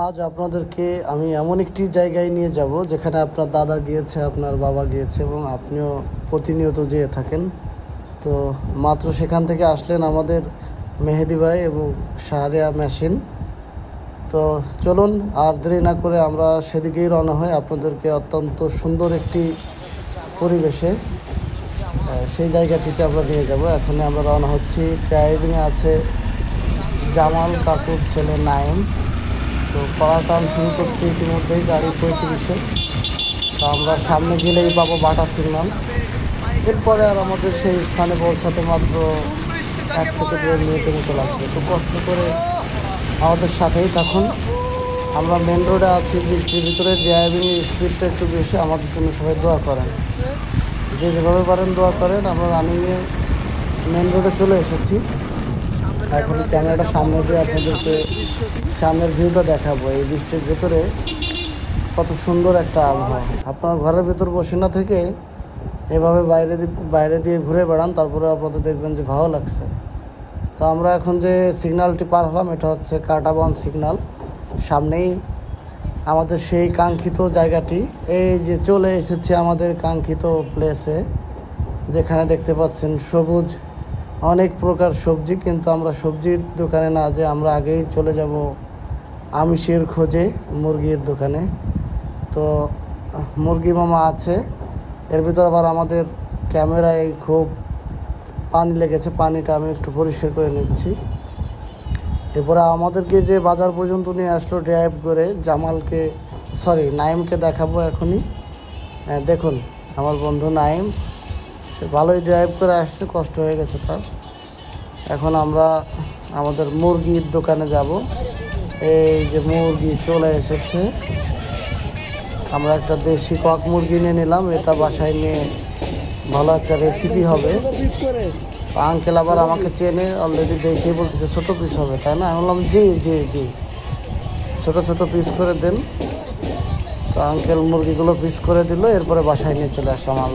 আজ আপনাদেরকে আমি এমন একটি জায়গায় নিয়ে যাব যেখানে আপনার দাদা গিয়েছে, আপনার বাবা গিয়েছে এবং আপনিও প্রতিনিয়ত যেয়ে থাকেন। তো মাত্র সেখান থেকে আসলেন আমাদের মেহেদি ভাই এবং শাহরিয়া মেশিন। তো চলুন আর দেরি না করে আমরা সেদিকেই রওনা হই আপনাদেরকে অত্যন্ত সুন্দর একটি পরিবেশে সেই জায়গাটিতে আমরা নিয়ে যাব। এখন আমরা রওনা হচ্ছি। ড্রাইভিংয়ে আছে জামাল কাকুর ছেলে নাইম। তো পড়া টান শুরু করছি ইতিমধ্যেই গাড়ি 35-এ। তো আমরা সামনে গেলেই পাবো বাটা সিগন্যাল। এরপরে আর আমাদের সেই স্থানে পৌঁছাতে মাত্র 1 থেকে 2 মিনিটের মতো লাগবে। তো কষ্ট করে আমাদের সাথেই থাকুন। আমরা মেন রোডে আছি, বৃষ্টির ভিতরে ড্রাইভিং স্পিডটা একটু বেশি। আমাদের জন্য সবাই দোয়া করেন, যে যেভাবে পারেন দোয়া করেন। আমরা রানিংয়ে মেন রোডে চলে এসেছি। এখন ক্যামেরাটা সামনে দিয়ে আপনাদেরকে সামনের ভিউটা দেখাবো। এই বৃষ্টির ভেতরে কত সুন্দর একটা আবহাওয়া। আপনার ঘরের ভেতর বসে না থেকে এভাবে বাইরে দিয়ে ঘুরে বেড়ান, তারপরে আপনাদের দেখবেন যে ভালো লাগছে। তো আমরা এখন যে সিগন্যালটি পার হলাম এটা হচ্ছে কাটাবন সিগন্যাল। সামনেই আমাদের সেই কাঙ্ক্ষিত জায়গাটি। এই যে চলে এসেছে আমাদের কাঙ্ক্ষিত প্লেসে, যেখানে দেখতে পাচ্ছেন সবুজ অনেক প্রকার সবজি। কিন্তু আমরা সবজির দোকানে না, যে আমরা আগেই চলে যাব আমিষের খোঁজে মুরগির দোকানে। তো মুরগি মামা আছে। এর ভিতর আবার আমাদের ক্যামেরায় খুব পানি লেগেছে, পানিটা আমি একটু পরিষ্কার করে নিচ্ছি। এরপরে আমাদেরকে যে বাজার পর্যন্ত নিয়ে আসলো ড্রাইভ করে, নাইমকে দেখাবো এখনই। দেখুন আমার বন্ধু নাইম, সে ভালোই ড্রাইভ করে আসছে, কষ্ট হয়ে গেছে তার। এখন আমরা আমাদের মুরগির দোকানে যাব। এই যে মুরগি চলে এসেছে। আমরা একটা দেশি কক মুরগি নিয়ে নিলাম। এটা বাসায় নিয়ে ভালো একটা রেসিপি হবে। আঙ্কেল আবার আমাকে চেনে অলরেডি, দেখেই বলতেছে ছোট পিস হবে, তাই না? আমি বললাম জি জি জি, ছোট ছোট পিস করে দেন। তো আঙ্কেল মুরগিগুলো পিস করে দিল। এরপরে বাসায় নিয়ে চলে আসলাম।